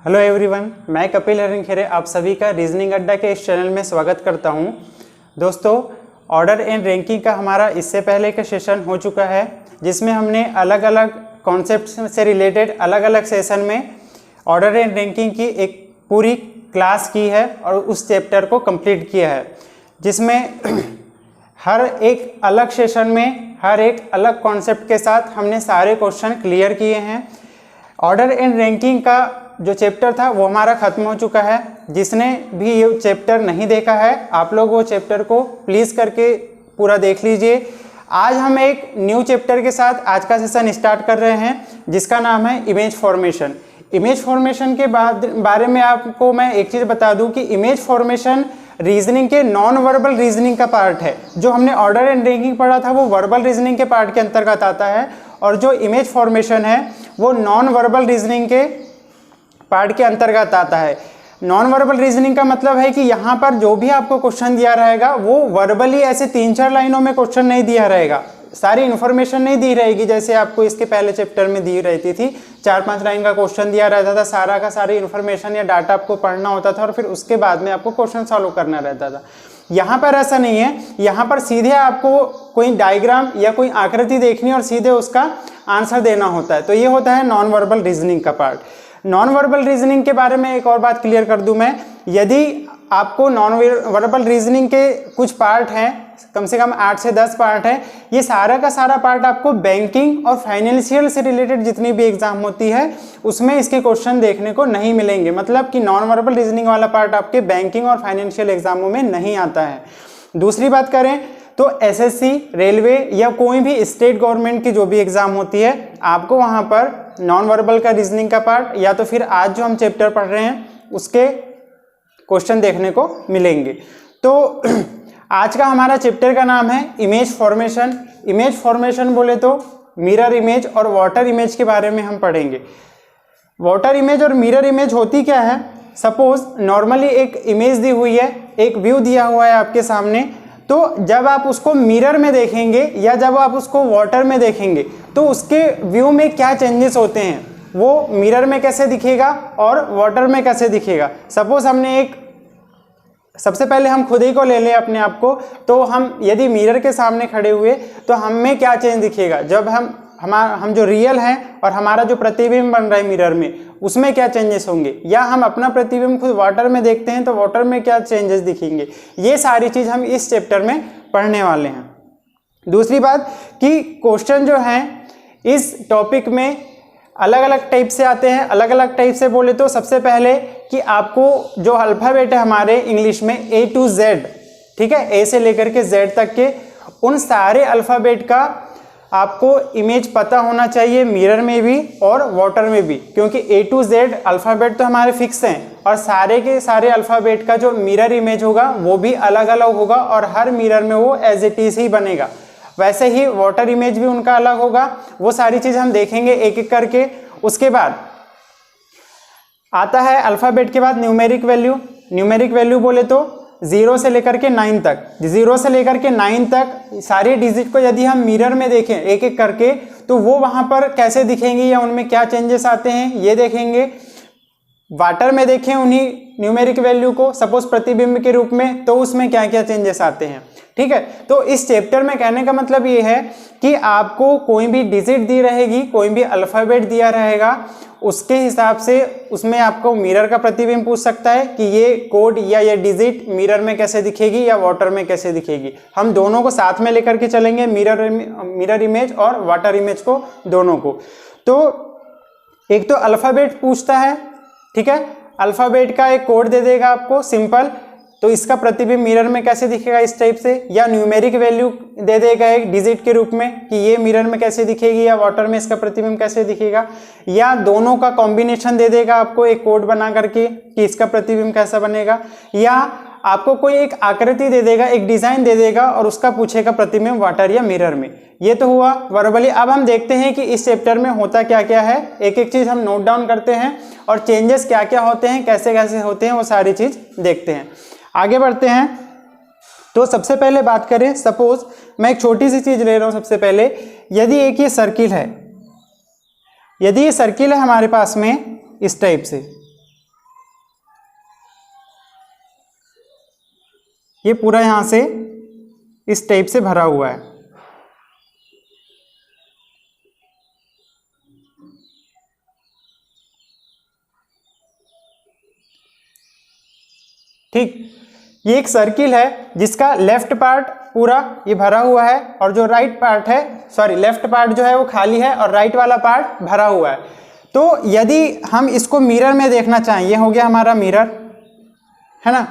Hello everyone, मैं कपिल हरिंगखेरे आप सभी का रीजनिंग अड्डा के इस चैनल में स्वागत करता हूं। दोस्तों, ऑर्डर एंड रैंकिंग का हमारा इससे पहले का सेशन हो चुका है, जिसमें हमने अलग अलग कॉन्सेप्ट से रिलेटेड अलग अलग सेशन में ऑर्डर एंड रैंकिंग की एक पूरी क्लास की है और उस चैप्टर को कंप्लीट किया है, जिसमें हर एक अलग सेशन में हर एक अलग कॉन्सेप्ट के साथ हमने सारे क्वेश्चन क्लियर किए हैं। ऑर्डर एंड रैंकिंग का जो चैप्टर था वो हमारा ख़त्म हो चुका है। जिसने भी ये चैप्टर नहीं देखा है, आप लोग वो चैप्टर को प्लीज़ करके पूरा देख लीजिए। आज हम एक न्यू चैप्टर के साथ आज का सेशन स्टार्ट कर रहे हैं, जिसका नाम है इमेज फॉर्मेशन। इमेज फॉर्मेशन के बारे में आपको मैं एक चीज़ बता दूं कि इमेज फॉर्मेशन रीजनिंग के नॉन वर्बल रीजनिंग का पार्ट है। जो हमने ऑर्डर एंड रैंकिंग पढ़ा था वो वर्बल रीजनिंग के पार्ट के अंतर्गत आता है, और जो इमेज फॉर्मेशन है वो नॉन वर्बल रीजनिंग के पार्ट के अंतर्गत आता है। नॉन वर्बल रीजनिंग का मतलब है कि यहाँ पर जो भी आपको क्वेश्चन दिया रहेगा वो वर्बली ऐसे 3-4 लाइनों में क्वेश्चन नहीं दिया रहेगा, सारी इन्फॉर्मेशन नहीं दी रहेगी जैसे आपको इसके पहले चैप्टर में दी रहती थी। 4-5 लाइन का क्वेश्चन दिया रहता था, सारा का सारी इन्फॉर्मेशन या डाटा आपको पढ़ना होता था और फिर उसके बाद में आपको क्वेश्चन सॉल्व करना रहता था। यहाँ पर ऐसा नहीं है, यहाँ पर सीधे आपको कोई डायग्राम या कोई आकृति देखनी और सीधे उसका आंसर देना होता है। तो ये होता है नॉन वर्बल रीजनिंग का पार्ट। नॉन वर्बल रीजनिंग के बारे में एक और बात क्लियर कर दूं मैं, यदि आपको नॉन वर्बल रीजनिंग के कुछ पार्ट हैं, कम से कम 8 से 10 पार्ट हैं, ये सारा का सारा पार्ट आपको बैंकिंग और फाइनेंशियल से रिलेटेड जितनी भी एग्जाम होती है उसमें इसके क्वेश्चन देखने को नहीं मिलेंगे। मतलब कि नॉन वर्बल रीजनिंग वाला पार्ट आपके बैंकिंग और फाइनेंशियल एग्जामों में नहीं आता है। दूसरी बात करें तो एसएससी, रेलवे या कोई भी स्टेट गवर्नमेंट की जो भी एग्जाम होती है, आपको वहाँ पर नॉन वर्बल का रीजनिंग का पार्ट या तो फिर आज जो हम चैप्टर पढ़ रहे हैं उसके क्वेश्चन देखने को मिलेंगे। तो आज का हमारा चैप्टर का नाम है इमेज फॉर्मेशन। इमेज फॉर्मेशन बोले तो मिरर इमेज और वाटर इमेज के बारे में हम पढ़ेंगे। वाटर इमेज और मिरर इमेज होती क्या है? सपोज नॉर्मली एक इमेज दी हुई है, एक व्यू दिया हुआ है आपके सामने, तो जब आप उसको मिरर में देखेंगे या जब आप उसको वाटर में देखेंगे तो उसके व्यू में क्या चेंजेस होते हैं, वो मिरर में कैसे दिखेगा और वाटर में कैसे दिखेगा। सपोज हमने एक, सबसे पहले हम खुद ही को ले लें अपने आप को, तो हम यदि मिरर के सामने खड़े हुए तो हमें क्या चेंज दिखेगा, जब हम जो रियल हैं और हमारा जो प्रतिबिंब बन रहा है मिरर में उसमें क्या चेंजेस होंगे, या हम अपना प्रतिबिंब खुद वाटर में देखते हैं तो वाटर में क्या चेंजेस दिखेंगे। ये सारी चीज़ हम इस चैप्टर में पढ़ने वाले हैं। दूसरी बात कि क्वेश्चन जो हैं इस टॉपिक में अलग अलग टाइप से आते हैं। अलग अलग टाइप से बोले तो सबसे पहले कि आपको जो अल्फ़ाबेट है हमारे इंग्लिश में A to Z, ठीक है, A से लेकर के Z तक के, उन सारे अल्फ़ाबेट का आपको इमेज पता होना चाहिए मिरर में भी और वाटर में भी, क्योंकि A to Z अल्फ़ाबेट तो हमारे फिक्स हैं और सारे के सारे अल्फ़ाबेट का जो मिरर इमेज होगा वो भी अलग अलग होगा और हर मिरर में वो एज इट इज ही बनेगा। वैसे ही वाटर इमेज भी उनका अलग होगा। वो सारी चीज़ हम देखेंगे एक एक करके। उसके बाद आता है अल्फ़ाबेट के बाद न्यूमेरिक वैल्यू। न्यूमेरिक वैल्यू बोले तो 0 से लेकर के 9 तक, 0 से लेकर के 9 तक सारी डिजिट को यदि हम मिरर में देखें एक एक करके तो वो वहाँ पर कैसे दिखेंगे या उनमें क्या चेंजेस आते हैं ये देखेंगे। वाटर में देखें उन्हीं न्यूमेरिक वैल्यू को सपोज प्रतिबिंब के रूप में, तो उसमें क्या क्या चेंजेस आते हैं, ठीक है। तो इस चैप्टर में कहने का मतलब ये है कि आपको कोई भी डिजिट दी रहेगी, कोई भी अल्फ़ाबेट दिया रहेगा, उसके हिसाब से उसमें आपको मिरर का प्रतिबिंब पूछ सकता है कि ये कोड या ये डिजिट मिरर में कैसे दिखेगी या वाटर में कैसे दिखेगी। हम दोनों को साथ में लेकर के चलेंगे, मिरर इमेज और वाटर इमेज को, दोनों को। तो एक तो अल्फ़ाबेट पूछता है, ठीक है, अल्फ़ाबेट का एक कोड दे देगा आपको सिंपल, तो इसका प्रतिबिंब मिरर में कैसे दिखेगा इस टाइप से, या न्यूमेरिक वैल्यू दे देगा एक डिजिट के रूप में कि ये मिरर में कैसे दिखेगी या वाटर में इसका प्रतिबिंब कैसे दिखेगा, या दोनों का कॉम्बिनेशन दे देगा आपको एक कोड बना करके कि इसका प्रतिबिंब कैसा बनेगा, या आपको कोई एक आकृति दे देगा, एक डिज़ाइन दे देगा और उसका पूछेगा प्रतिबिंब वाटर या मिरर में। ये तो हुआ वर्बली। अब हम देखते हैं कि इस चैप्टर में होता क्या क्या है, एक एक चीज़ हम नोट डाउन करते हैं और चेंजेस क्या क्या होते हैं, कैसे कैसे होते हैं, वो सारी चीज़ देखते हैं। आगे बढ़ते हैं। तो सबसे पहले बात करें, सपोज मैं एक छोटी सी चीज़ ले रहा हूँ। सबसे पहले यदि एक ये सर्किल है, यदि ये सर्किल है हमारे पास में इस टाइप से, ये पूरा यहाँ से इस टाइप से भरा हुआ है। ठीक, ये एक सर्किल है जिसका लेफ्ट पार्ट पूरा ये भरा हुआ है और जो राइट पार्ट है, सॉरी लेफ्ट पार्ट जो है वो खाली है और राइट वाला पार्ट भरा हुआ है। तो यदि हम इसको मिरर में देखना चाहें, ये हो गया हमारा मिरर, है ना।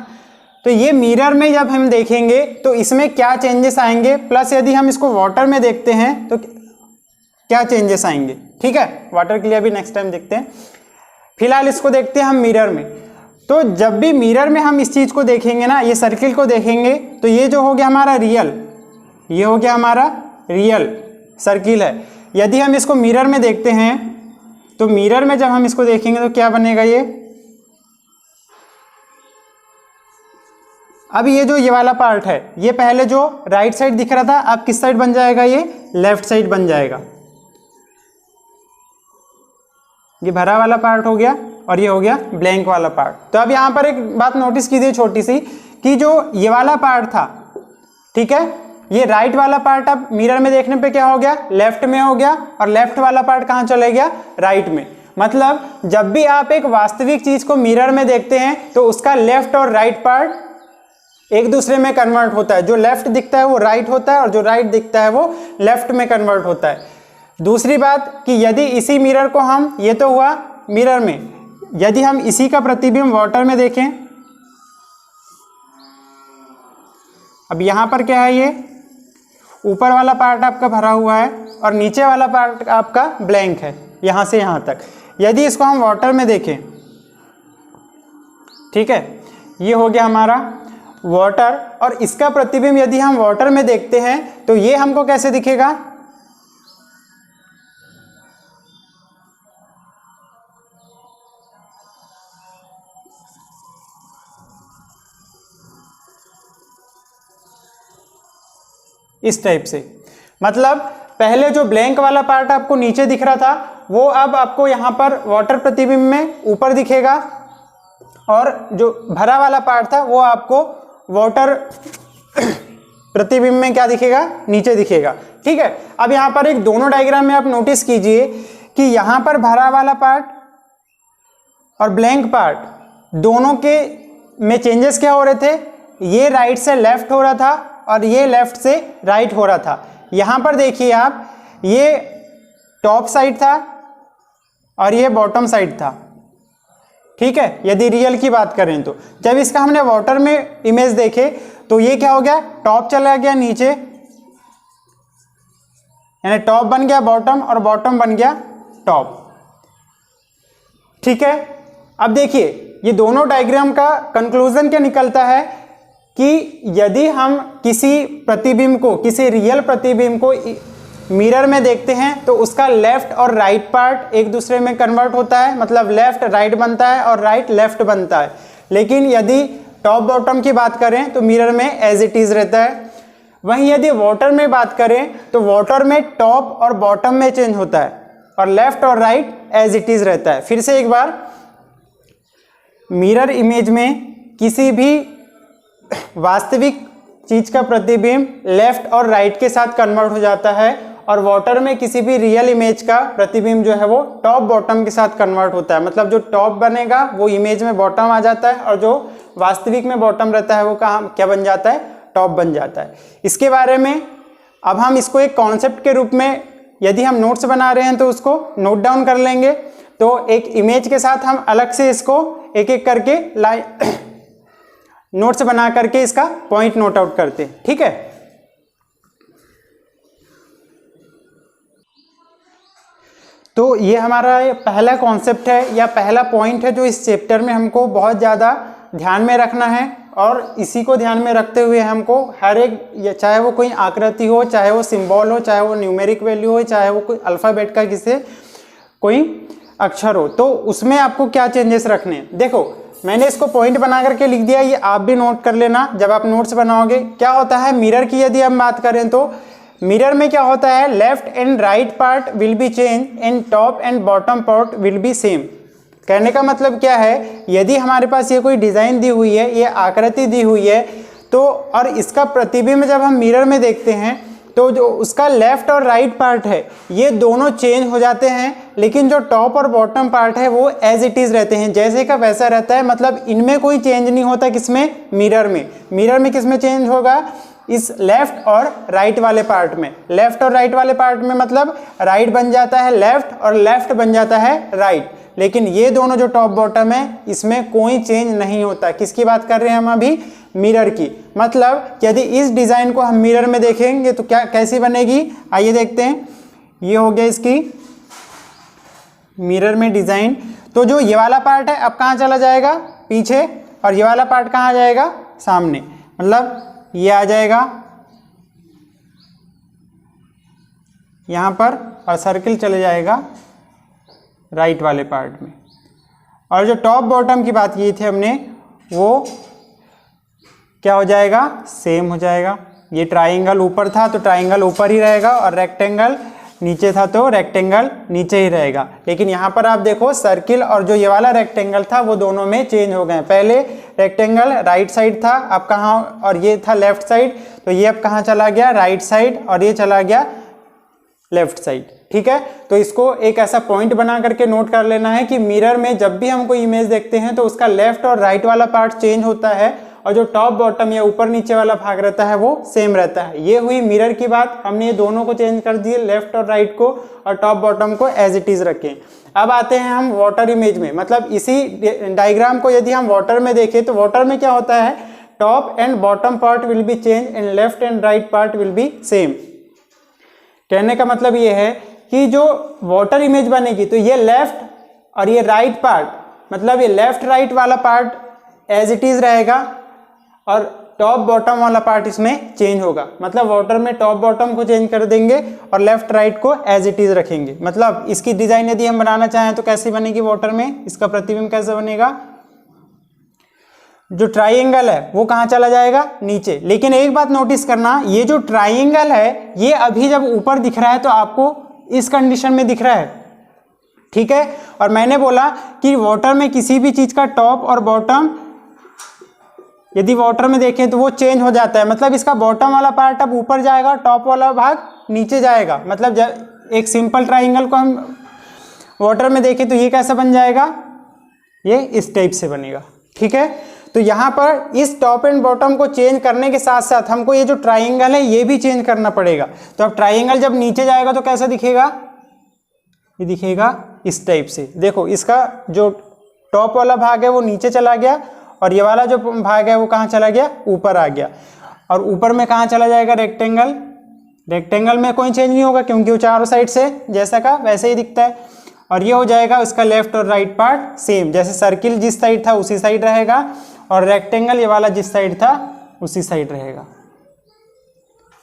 तो ये मिरर में जब हम देखेंगे तो इसमें क्या चेंजेस आएंगे, प्लस यदि हम इसको वाटर में देखते हैं तो क्या चेंजेस आएंगे। ठीक है, वाटर के लिए अभी नेक्स्ट टाइम देखते हैं, फिलहाल इसको देखते हैं हम मिरर में। तो जब भी मिरर में हम इस चीज़ को देखेंगे ना, ये सर्किल को देखेंगे, तो ये जो हो गया हमारा रियल, ये हो गया हमारा रियल सर्किल है। यदि हम इसको मिरर में देखते हैं तो मिरर में जब हम इसको देखेंगे तो क्या बनेगा ये, अब ये वाला पार्ट है, ये पहले जो राइट साइड दिख रहा था अब किस साइड बन जाएगा, ये लेफ्ट साइड बन जाएगा। ये भरा वाला पार्ट हो गया और ये हो गया ब्लैंक वाला पार्ट। तो अब यहाँ पर एक बात नोटिस कीजिए छोटी सी, कि जो ये वाला पार्ट था, ठीक है, ये राइट वाला पार्ट अब मिरर में देखने पे क्या हो गया, लेफ्ट में हो गया, और लेफ्ट वाला पार्ट कहाँ चले गया, राइट में। मतलब जब भी आप एक वास्तविक चीज को मिरर में देखते हैं तो उसका लेफ्ट और राइट पार्ट एक दूसरे में कन्वर्ट होता है। जो लेफ्ट दिखता है वो राइट होता है और जो राइट दिखता है वो लेफ्ट में कन्वर्ट होता है। दूसरी बात कि यदि इसी मिरर को हम, ये तो हुआ मिरर में, यदि हम इसी का प्रतिबिंब वाटर में देखें, अब यहां पर क्या है, ये ऊपर वाला पार्ट आपका भरा हुआ है और नीचे वाला पार्ट आपका ब्लैंक है यहां से यहां तक। यदि इसको हम वाटर में देखें, ठीक है, ये हो गया हमारा वाटर, और इसका प्रतिबिंब यदि हम वाटर में देखते हैं तो ये हमको कैसे दिखेगा, इस टाइप से। मतलब पहले जो ब्लैंक वाला पार्ट आपको नीचे दिख रहा था वो अब आपको यहाँ पर वाटर प्रतिबिंब में ऊपर दिखेगा, और जो भरा वाला पार्ट था वो आपको वाटर प्रतिबिंब में क्या दिखेगा, नीचे दिखेगा। ठीक है, अब यहाँ पर एक दोनों डायग्राम में आप नोटिस कीजिए कि यहाँ पर भरा वाला पार्ट और ब्लैंक पार्ट दोनों के में चेंजेस क्या हो रहे थे, ये राइट से लेफ्ट हो रहा था और ये लेफ्ट से राइट हो रहा था। यहाँ पर देखिए आप, ये टॉप साइड था और ये बॉटम साइड था। ठीक है, यदि रियल की बात करें तो जब इसका हमने वाटर में इमेज देखे तो ये क्या हो गया, टॉप चला गया नीचे, यानी टॉप बन गया बॉटम और बॉटम बन गया टॉप। ठीक है, अब देखिए ये दोनों डायग्राम का कंक्लूजन क्या निकलता है कि यदि हम किसी प्रतिबिंब को, किसी रियल प्रतिबिंब को मिरर में देखते हैं तो उसका लेफ्ट और राइट पार्ट एक दूसरे में कन्वर्ट होता है, मतलब लेफ्ट राइट बनता है और राइट लेफ्ट बनता है। लेकिन यदि टॉप बॉटम की बात करें तो मिरर में एज इट इज रहता है। वहीं यदि वाटर में बात करें तो वाटर में टॉप और बॉटम में चेंज होता है और लेफ्ट और राइट एज इट इज रहता है। फिर से एक बार, मिरर इमेज में किसी भी वास्तविक चीज का प्रतिबिंब लेफ्ट और राइट के साथ कन्वर्ट हो जाता है, और वाटर में किसी भी रियल इमेज का प्रतिबिंब जो है वो टॉप बॉटम के साथ कन्वर्ट होता है। मतलब जो टॉप बनेगा वो इमेज में बॉटम आ जाता है और जो वास्तविक में बॉटम रहता है वो कहाँ क्या बन जाता है, टॉप बन जाता है। इसके बारे में अब हम इसको एक कॉन्सेप्ट के रूप में यदि हम नोट्स बना रहे हैं तो उसको नोट डाउन कर लेंगे। तो एक इमेज के साथ हम अलग से इसको एक एक करके नोट्स बना करके इसका पॉइंट नोट आउट करते हैं। ठीक है, तो ये हमारा पहला कॉन्सेप्ट है या पहला पॉइंट है जो इस चैप्टर में हमको बहुत ज़्यादा ध्यान में रखना है, और इसी को ध्यान में रखते हुए हमको हर एक, चाहे वो कोई आकृति हो, चाहे वो सिंबल हो, चाहे वो न्यूमेरिक वैल्यू हो, चाहे वो कोई अल्फ़ाबेट का किसी कोई अक्षर हो, तो उसमें आपको क्या चेंजेस रखने हैं। देखो मैंने इसको पॉइंट बना करके लिख दिया, ये आप भी नोट कर लेना जब आप नोट्स बनाओगे। क्या होता है, मिरर की यदि हम बात करें तो मिरर में क्या होता है, left and right part will be change and top and bottom part will be same. कहने का मतलब क्या है, यदि हमारे पास ये कोई डिज़ाइन दी हुई है, ये आकृति दी हुई है, तो और इसका प्रतिबिंब जब हम मिरर में देखते हैं तो जो उसका लेफ्ट और राइट पार्ट है ये दोनों चेंज हो जाते हैं, लेकिन जो टॉप और बॉटम पार्ट है वो एज इट इज़ रहते हैं, जैसे का वैसा रहता है। मतलब इनमें कोई चेंज नहीं होता। किसमें? मिरर में। मिरर में किसमें चेंज होगा? इस लेफ्ट और राइट वाले पार्ट में। लेफ्ट और राइट वाले पार्ट में मतलब राइट बन जाता है लेफ्ट और लेफ्ट बन जाता है राइट, लेकिन ये दोनों जो टॉप बॉटम है इसमें कोई चेंज नहीं होता। किसकी बात कर रहे हैं हम अभी? मिरर की। मतलब यदि इस डिज़ाइन को हम मिरर में देखेंगे तो क्या कैसी बनेगी, आइए देखते हैं। ये हो गया इसकी मिरर में डिज़ाइन। तो जो ये वाला पार्ट है अब कहाँ चला जाएगा? पीछे। और ये वाला पार्ट कहाँ आ जाएगा? सामने। मतलब ये आ जाएगा यहाँ पर और सर्किल चले जाएगा राइट वाले पार्ट में। और जो टॉप बॉटम की बात की थी हमने वो क्या हो जाएगा? सेम हो जाएगा। ये ट्राइंगल ऊपर था तो ट्राइंगल ऊपर ही रहेगा और रेक्टेंगल नीचे था तो रेक्टेंगल नीचे ही रहेगा। लेकिन यहाँ पर आप देखो सर्किल और जो ये वाला रेक्टेंगल था वो दोनों में चेंज हो गए। पहले रेक्टेंगल राइट साइड था, अब कहाँ? और ये था लेफ्ट साइड, तो ये अब कहाँ चला गया? राइट साइड, और ये चला गया लेफ्ट साइड। ठीक है, तो इसको एक ऐसा पॉइंट बना करके नोट कर लेना है कि मिरर में जब भी हम कोई इमेज देखते हैं तो उसका लेफ्ट और राइट वाला पार्ट चेंज होता है और जो टॉप बॉटम या ऊपर नीचे वाला भाग रहता है वो सेम रहता है। ये हुई मिरर की बात। हमने ये दोनों को चेंज कर दिए, लेफ्ट और राइट को, और टॉप बॉटम को एज इट इज रखें। अब आते हैं हम वाटर इमेज में। मतलब इसी डायग्राम को यदि हम वाटर में देखें तो वाटर में क्या होता है? Top and bottom part will be change and left and right part will be same. कहने का मतलब ये है कि जो वाटर इमेज बनेगी तो ये लेफ्ट और ये राइट पार्ट, मतलब ये लेफ्ट राइट वाला पार्ट एज इट इज रहेगा और टॉप बॉटम वाला पार्ट इसमें चेंज होगा। मतलब वाटर में टॉप बॉटम को चेंज कर देंगे और लेफ्ट राइट को एज इट इज रखेंगे। मतलब इसकी डिजाइन यदि हम बनाना चाहें तो कैसी बनेगी? वाटर में इसका प्रतिबिंब कैसे बनेगा? जो ट्राइंगल है वो कहाँ चला जाएगा? नीचे। लेकिन एक बात नोटिस करना, ये जो ट्राइंगल है ये अभी जब ऊपर दिख रहा है तो आपको इस कंडीशन में दिख रहा है। ठीक है, और मैंने बोला कि वाटर में किसी भी चीज का टॉप और बॉटम यदि वाटर में देखें तो वो चेंज हो जाता है। मतलब इसका बॉटम वाला पार्ट अब ऊपर जाएगा, टॉप वाला भाग नीचे जाएगा। मतलब एक सिंपल ट्राइंगल को हम वाटर में देखें तो ये कैसा बन जाएगा? ये इस टाइप से बनेगा। ठीक है, तो यहाँ पर इस टॉप एंड बॉटम को चेंज करने के साथ साथ हमको ये जो ट्राइंगल है ये भी चेंज करना पड़ेगा। तो अब ट्राइंगल जब नीचे जाएगा तो कैसा दिखेगा? ये दिखेगा इस टाइप से। देखो इसका जो टॉप वाला भाग है वो नीचे चला गया और ये वाला जो भाग है वो कहाँ चला गया? ऊपर आ गया। और ऊपर में कहाँ चला जाएगा? रेक्टेंगल। रेक्टेंगल में कोई चेंज नहीं होगा क्योंकि वो चारों साइड से जैसा का वैसे ही दिखता है। और ये हो जाएगा उसका लेफ्ट और राइट पार्ट सेम, जैसे सर्किल जिस साइड था उसी साइड रहेगा और रेक्टेंगल ये वाला जिस साइड था उसी साइड रहेगा।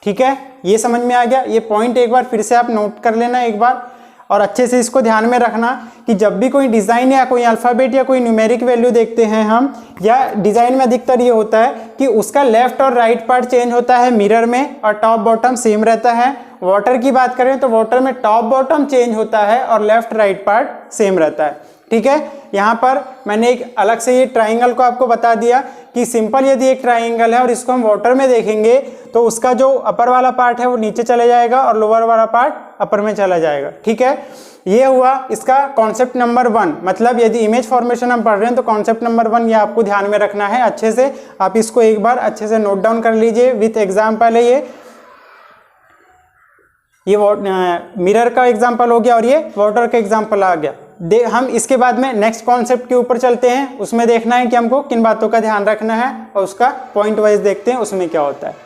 ठीक है, ये समझ में आ गया। ये पॉइंट एक बार फिर से आप नोट कर लेना एक बार और अच्छे से इसको ध्यान में रखना कि जब भी कोई डिज़ाइन या कोई अल्फ़ाबेट या कोई न्यूमेरिक वैल्यू देखते हैं हम, या डिज़ाइन में अधिकतर ये होता है कि उसका लेफ्ट और राइट पार्ट चेंज होता है मिरर में और टॉप बॉटम सेम रहता है। वाटर की बात करें तो वाटर में टॉप बॉटम चेंज होता है और लेफ्ट राइट पार्ट सेम रहता है। ठीक है, यहाँ पर मैंने एक अलग से ये ट्राइंगल को आपको बता दिया कि सिंपल यदि एक ट्राइंगल है और इसको हम वाटर में देखेंगे तो उसका जो अपर वाला पार्ट है वो नीचे चले जाएगा और लोअर वाला पार्ट अपर में चला जाएगा। ठीक है, ये हुआ इसका कॉन्सेप्ट नंबर 1। मतलब यदि इमेज फॉर्मेशन हम पढ़ रहे हैं तो कॉन्सेप्ट नंबर 1 ये आपको ध्यान में रखना है अच्छे से। आप इसको एक बार अच्छे से नोट डाउन कर लीजिए विथ एग्जाम्पल है। ये मिरर का एग्जाम्पल हो गया और ये वाटर का एग्जाम्पल आ गया। हम इसके बाद में नेक्स्ट कॉन्सेप्ट के ऊपर चलते हैं। उसमें देखना है कि हमको किन बातों का ध्यान रखना है और उसका पॉइंट वाइज देखते हैं उसमें क्या होता है।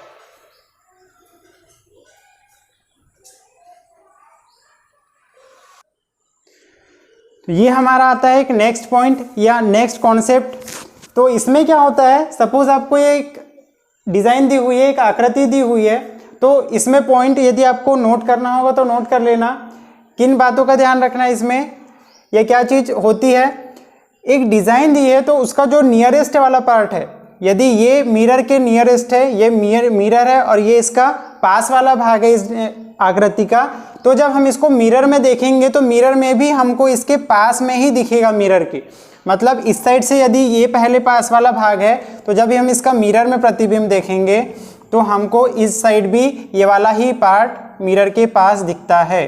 तो ये हमारा आता है एक नेक्स्ट पॉइंट या नेक्स्ट कॉन्सेप्ट। तो इसमें क्या होता है, सपोज आपको एक डिज़ाइन दी हुई है, एक आकृति दी हुई है, तो इसमें पॉइंट यदि आपको नोट करना होगा तो नोट कर लेना। किन बातों का ध्यान रखना है इसमें, यह क्या चीज़ होती है। एक डिज़ाइन दी है तो उसका जो नियरेस्ट वाला पार्ट है, यदि ये मिरर के नियरेस्ट है, ये मिरर है और ये इसका पास वाला भाग है इस आकृति का, तो जब हम इसको मिरर में देखेंगे तो मिरर में भी हमको इसके पास में ही दिखेगा मिरर के, मतलब इस साइड से यदि ये पहले पास वाला भाग है तो जब हम इसका मिरर में प्रतिबिंब देखेंगे तो हमको इस साइड भी ये वाला ही पार्ट मिरर के पास दिखता है,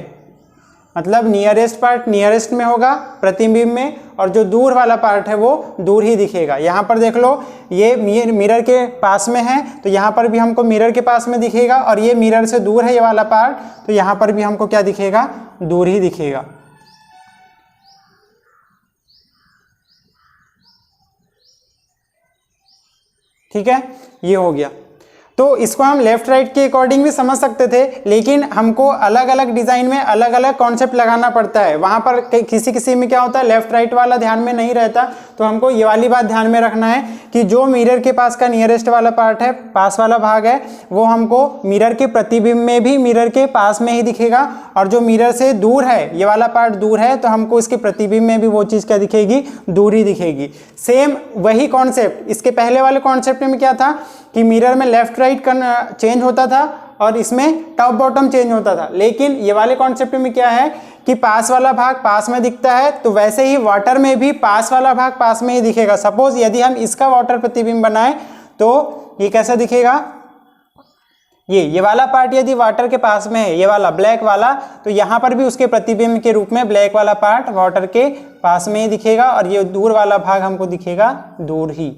मतलब नियरेस्ट पार्ट नियरेस्ट में होगा प्रतिबिंब में, और जो दूर वाला पार्ट है वो दूर ही दिखेगा। यहाँ पर देख लो ये मिरर के पास में है तो यहाँ पर भी हमको मिरर के पास में दिखेगा, और ये मिरर से दूर है ये वाला पार्ट, तो यहाँ पर भी हमको क्या दिखेगा, दूर ही दिखेगा। ठीक है, ये हो गया। तो इसको हम लेफ्ट राइट के अकॉर्डिंग भी समझ सकते थे, लेकिन हमको अलग अलग डिज़ाइन में अलग अलग कॉन्सेप्ट लगाना पड़ता है। वहाँ पर किसी किसी में क्या होता है लेफ्ट राइट वाला ध्यान में नहीं रहता, तो हमको ये वाली बात ध्यान में रखना है कि जो मिरर के पास का नियरेस्ट वाला पार्ट है, पास वाला भाग है, वो हमको मिरर के प्रतिबिंब में भी मिरर के पास में ही दिखेगा, और जो मिरर से दूर है ये वाला पार्ट दूर है तो हमको इसके प्रतिबिंब में भी वो चीज़ क्या दिखेगी, दूर ही दिखेगी। सेम वही कॉन्सेप्ट इसके पहले वाले कॉन्सेप्ट में क्या था कि मिरर में लेफ्ट राइट चेंज होता था और इसमें टॉप बॉटम चेंज होता था, लेकिन ये वाले कॉन्सेप्ट में क्या है कि पास वाला भाग पास में दिखता है, तो वैसे ही वाटर में भी पास वाला भाग पास में ही दिखेगा। सपोज यदि हम इसका वाटर प्रतिबिंब बनाएं तो ये कैसा दिखेगा, ये वाला पार्ट यदि वाटर के पास में है, ये वाला ब्लैक वाला, तो यहाँ पर भी उसके प्रतिबिंब के रूप में ब्लैक वाला पार्ट वाटर के पास में ही दिखेगा, और ये दूर वाला भाग हमको दिखेगा दूर ही,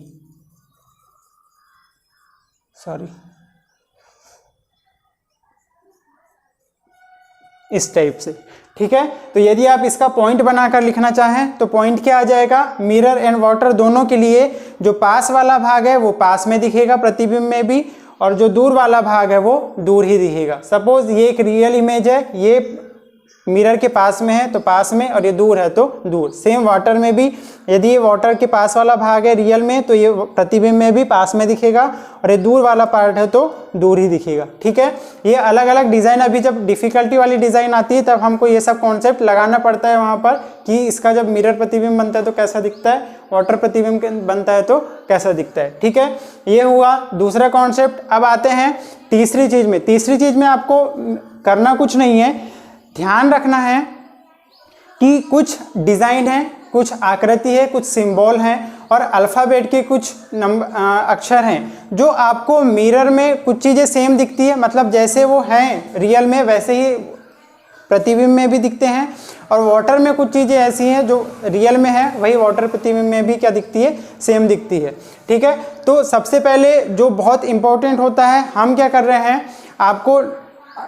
सॉरी, इस टाइप से। ठीक है, तो यदि आप इसका पॉइंट बनाकर लिखना चाहें तो पॉइंट क्या आ जाएगा, मिरर एंड वाटर दोनों के लिए जो पास वाला भाग है वो पास में दिखेगा प्रतिबिंब में भी, और जो दूर वाला भाग है वो दूर ही दिखेगा। सपोज ये एक रियल इमेज है, ये मिरर के पास में है तो पास में, और ये दूर है तो दूर। सेम वाटर में भी यदि ये वाटर के पास वाला भाग है रियल में तो ये प्रतिबिंब में भी पास में दिखेगा, और ये दूर वाला पार्ट है तो दूर ही दिखेगा। ठीक है, ये अलग अलग डिज़ाइन, अभी जब डिफ़िकल्टी वाली डिज़ाइन आती है तब हमको ये सब कॉन्सेप्ट लगाना पड़ता है वहाँ पर कि इसका जब मिरर प्रतिबिंब बनता है तो कैसा दिखता है, वाटर प्रतिबिंब बनता है तो कैसा दिखता है। ठीक है, ये हुआ दूसरा कॉन्सेप्ट। अब आते हैं तीसरी चीज़ में। तीसरी चीज़ में आपको करना कुछ नहीं है, ध्यान रखना है कि कुछ डिज़ाइन है, कुछ आकृति है, कुछ सिंबल हैं और अल्फ़ाबेट के कुछ अक्षर हैं जो आपको मिरर में कुछ चीज़ें सेम दिखती है, मतलब जैसे वो हैं रियल में वैसे ही प्रतिबिंब में भी दिखते हैं, और वाटर में कुछ चीज़ें ऐसी हैं जो रियल में है वही वाटर प्रतिबिंब में भी क्या दिखती है, सेम दिखती है। ठीक है, तो सबसे पहले जो बहुत इम्पोर्टेंट होता है, हम क्या कर रहे हैं, आपको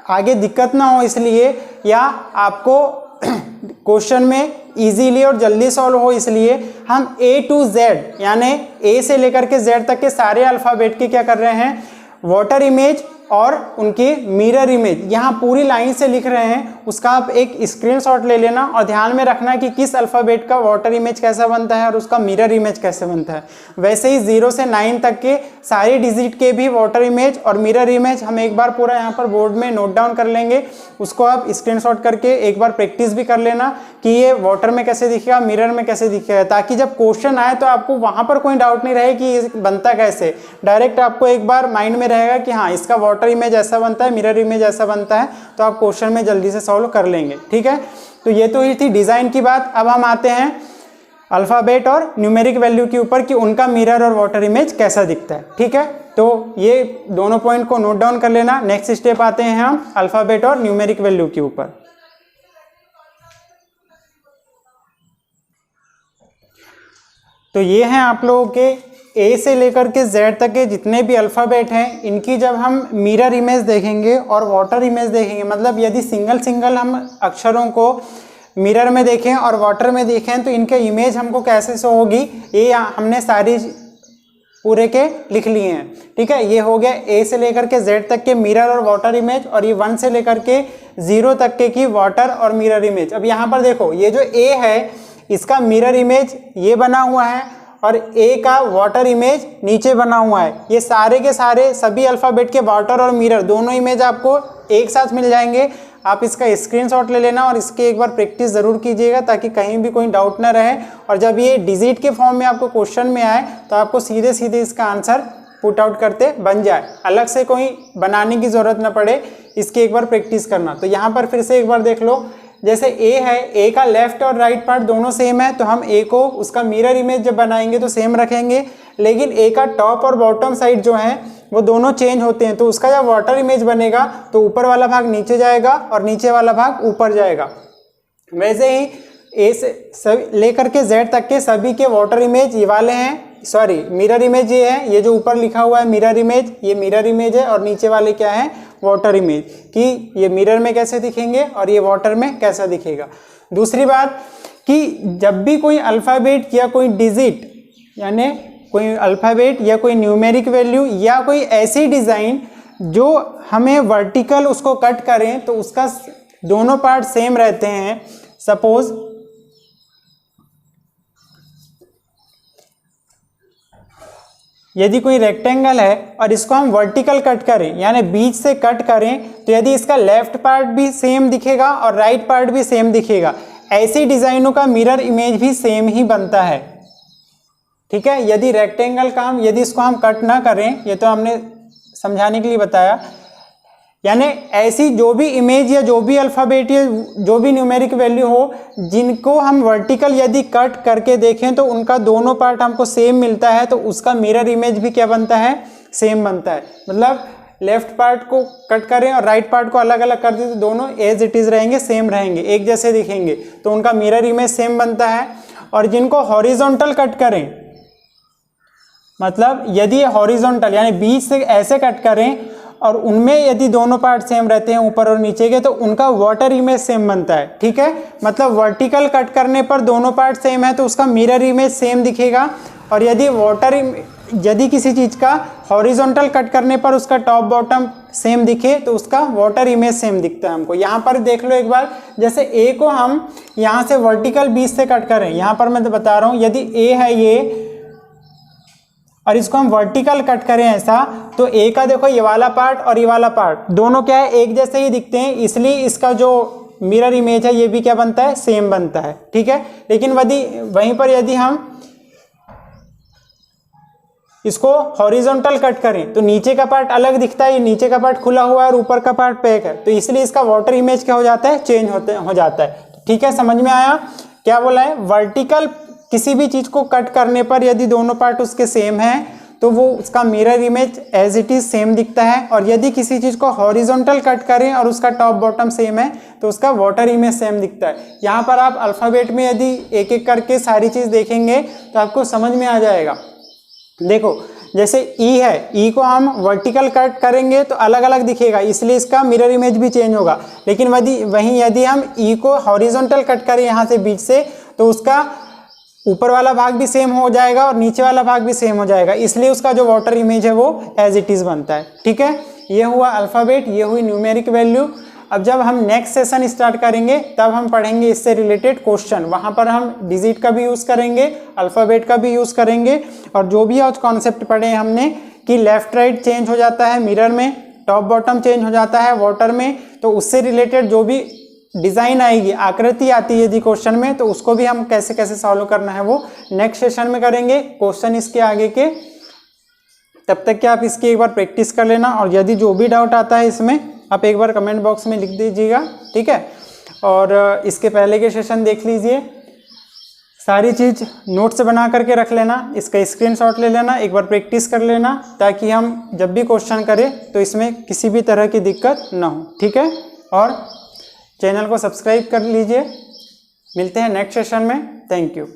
आगे दिक्कत ना हो इसलिए, या आपको क्वेश्चन में इजीली और जल्दी सॉल्व हो इसलिए हम A to Z यानी A से लेकर के Z तक के सारे अल्फ़ाबेट के क्या कर रहे हैं, वाटर इमेज और उनकी मिरर इमेज यहाँ पूरी लाइन से लिख रहे हैं। उसका आप एक स्क्रीनशॉट ले लेना और ध्यान में रखना कि किस अल्फ़ाबेट का वाटर इमेज कैसा बनता है और उसका मिरर इमेज कैसे बनता है। वैसे ही 0 से 9 तक के सारी डिजिट के भी वाटर इमेज और मिरर इमेज हम एक बार पूरा यहाँ पर बोर्ड में नोट डाउन कर लेंगे। उसको आप स्क्रीनशॉट करके एक बार प्रैक्टिस भी कर लेना कि ये वाटर में कैसे दिखेगा, मिरर में कैसे दिखेगा, ताकि जब क्वेश्चन आए तो आपको वहाँ पर कोई डाउट नहीं रहे कि ये बनता कैसे। डायरेक्ट आपको एक बार माइंड में रहेगा कि हाँ इसका वाटर इमेज ऐसा बनता है, मिरर इमेज ऐसा बनता है, तो आप क्वेश्चन में जल्दी से सॉल्व कर लेंगे। ठीक है, तो ये तो ही थी डिज़ाइन की बात। अब हम आते हैं अल्फ़ाबेट और न्यूमेरिक वैल्यू के ऊपर कि उनका मिरर और वाटर इमेज कैसा दिखता है। ठीक है, तो ये दोनों पॉइंट को नोट डाउन कर लेना। नेक्स्ट स्टेप आते हैं हम अल्फ़ाबेट और न्यूमेरिक वैल्यू के ऊपर। तो ये हैं आप लोगों के A से लेकर के Z तक के जितने भी अल्फ़ाबेट हैं, इनकी जब हम मिरर इमेज देखेंगे और वाटर इमेज देखेंगे, मतलब यदि सिंगल सिंगल हम अक्षरों को मिरर में देखें और वाटर में देखें तो इनके इमेज हमको कैसे शो होगी, ये हमने सारी पूरे के लिख लिए हैं। ठीक है, ये हो गया A से लेकर के Z तक के मिरर और वाटर इमेज, और ये 1 से लेकर के 0 तक के की वाटर और मिरर इमेज। अब यहाँ पर देखो ये जो A है इसका मिरर इमेज ये बना हुआ है और A का वाटर इमेज नीचे बना हुआ है। ये सारे के सारे सभी अल्फ़ाबेट के वाटर और मिरर दोनों इमेज आपको एक साथ मिल जाएंगे। आप इसका स्क्रीनशॉट ले लेना और इसके एक बार प्रैक्टिस ज़रूर कीजिएगा ताकि कहीं भी कोई डाउट ना रहे, और जब ये डिजिट के फॉर्म में आपको क्वेश्चन में आए तो आपको सीधे सीधे इसका आंसर पुट आउट करते बन जाए, अलग से कोई बनाने की ज़रूरत ना पड़े, इसकी एक बार प्रैक्टिस करना। तो यहाँ पर फिर से एक बार देख लो, जैसे ए है, ए का लेफ्ट और राइट पार्ट दोनों सेम है, तो हम ए को उसका मिरर इमेज जब बनाएंगे तो सेम रखेंगे, लेकिन ए का टॉप और बॉटम साइड जो है वो दोनों चेंज होते हैं, तो उसका जब वाटर इमेज बनेगा तो ऊपर वाला भाग नीचे जाएगा और नीचे वाला भाग ऊपर जाएगा। वैसे ही ए से सभी लेकर के जेड तक के सभी के वाटर इमेज ये वाले हैं, सॉरी मिरर इमेज ये है, ये जो ऊपर लिखा हुआ है मिरर इमेज, ये मिरर इमेज है, और नीचे वाले क्या है, वाटर इमेज, कि ये मिरर में कैसे दिखेंगे और ये वाटर में कैसा दिखेगा। दूसरी बात कि जब भी कोई अल्फ़ाबेट या कोई डिजिट, यानी कोई अल्फ़ाबेट या कोई न्यूमेरिक वैल्यू या कोई ऐसी डिज़ाइन जो हमें वर्टिकल उसको कट करें तो उसका दोनों पार्ट सेम रहते हैं। सपोज यदि कोई रेक्टेंगल है और इसको हम वर्टिकल कट करें, यानी बीच से कट करें, तो यदि इसका लेफ्ट पार्ट भी सेम दिखेगा और राइट पार्ट भी सेम दिखेगा, ऐसी डिज़ाइनों का मिरर इमेज भी सेम ही बनता है। ठीक है, यदि रेक्टेंगल का हम यदि इसको हम कट ना करें, ये तो हमने समझाने के लिए बताया, यानी ऐसी जो भी इमेज या जो भी अल्फ़ाबेट या जो भी न्यूमेरिक वैल्यू हो जिनको हम वर्टिकल यदि कट करके देखें तो उनका दोनों पार्ट हमको सेम मिलता है, तो उसका मिरर इमेज भी क्या बनता है, सेम बनता है। मतलब लेफ्ट पार्ट को कट करें और राइट पार्ट को अलग अलग कर दें तो दोनों एज इट इज़ रहेंगे, सेम रहेंगे, एक जैसे दिखेंगे, तो उनका मिरर इमेज सेम बनता है। और जिनको हॉरिजॉन्टल कट करें, मतलब यदि हॉरिजॉन्टल यानी बीच से ऐसे कट करें और उनमें यदि दोनों पार्ट सेम रहते हैं ऊपर और नीचे के, तो उनका वाटर इमेज सेम बनता है। ठीक है, मतलब वर्टिकल कट करने पर दोनों पार्ट सेम है तो उसका मिरर इमेज सेम दिखेगा, और यदि किसी चीज़ का हॉरिजॉन्टल कट करने पर उसका टॉप बॉटम सेम दिखे तो उसका वाटर इमेज सेम दिखता है हमको। यहाँ पर देख लो एक बार, जैसे ए को हम यहाँ से वर्टिकल बीच से कट करें, यहाँ पर मैं तो बता रहा हूँ, यदि ए है ये और इसको हम वर्टिकल कट करें ऐसा, तो ए का देखो ये वाला पार्ट और ये वाला पार्ट दोनों क्या है, एक जैसे ही दिखते हैं, इसलिए इसका जो मिरर इमेज है ये भी क्या बनता है, सेम बनता है। ठीक है, लेकिन वहीं पर यदि हम इसको हॉरिजॉन्टल कट करें तो नीचे का पार्ट अलग दिखता है, ये नीचे का पार्ट खुला हुआ है और ऊपर का पार्ट पैक है, तो इसलिए इसका वाटर इमेज क्या हो जाता है, चेंज हो जाता है। ठीक है, समझ में आया क्या बोला है। वर्टिकल किसी भी चीज को कट करने पर यदि दोनों पार्ट उसके सेम हैं तो वो उसका mirror image as it is same दिखता है, और यदि किसी चीज को हॉरिजॉन्टल कट करें और उसका टॉप बॉटम सेम है तो उसका वाटर इमेज सेम दिखता है। यहाँ पर आप अल्फ़ाबेट में यदि एक एक करके सारी चीज देखेंगे तो आपको समझ में आ जाएगा। देखो जैसे ई है, ई को हम वर्टिकल कट करेंगे तो अलग अलग दिखेगा, इसलिए इसका मिरर इमेज भी चेंज होगा, लेकिन वहीं यदि हम ई को हॉरिजॉन्टल कट करें यहाँ से बीच से तो उसका ऊपर वाला भाग भी सेम हो जाएगा और नीचे वाला भाग भी सेम हो जाएगा, इसलिए उसका जो वाटर इमेज है वो एज इट इज़ बनता है। ठीक है, ये हुआ अल्फ़ाबेट, ये हुई न्यूमेरिक वैल्यू। अब जब हम नेक्स्ट सेशन स्टार्ट करेंगे तब हम पढ़ेंगे इससे रिलेटेड क्वेश्चन, वहाँ पर हम डिजिट का भी यूज़ करेंगे, अल्फ़ाबेट का भी यूज़ करेंगे, और जो भी आज कॉन्सेप्ट पढ़े हमने कि लेफ्ट राइट चेंज हो जाता है मिरर में, टॉप बॉटम चेंज हो जाता है वाटर में, तो उससे रिलेटेड जो भी डिज़ाइन आएगी, आकृति आती है यदि क्वेश्चन में, तो उसको भी हम कैसे कैसे सॉल्व करना है वो नेक्स्ट सेशन में करेंगे, क्वेश्चन इसके आगे के। तब तक कि आप इसकी एक बार प्रैक्टिस कर लेना, और यदि जो भी डाउट आता है इसमें आप एक बार कमेंट बॉक्स में लिख दीजिएगा। ठीक है, और इसके पहले के सेशन देख लीजिए, सारी चीज़ नोट से बना करके रख लेना, इसका स्क्रीनशॉट ले लेना, एक बार प्रैक्टिस कर लेना, ताकि हम जब भी क्वेश्चन करें तो इसमें किसी भी तरह की दिक्कत ना हो। ठीक है, और चैनल को सब्सक्राइब कर लीजिए। मिलते हैं नेक्स्ट सेशन में। Thank you.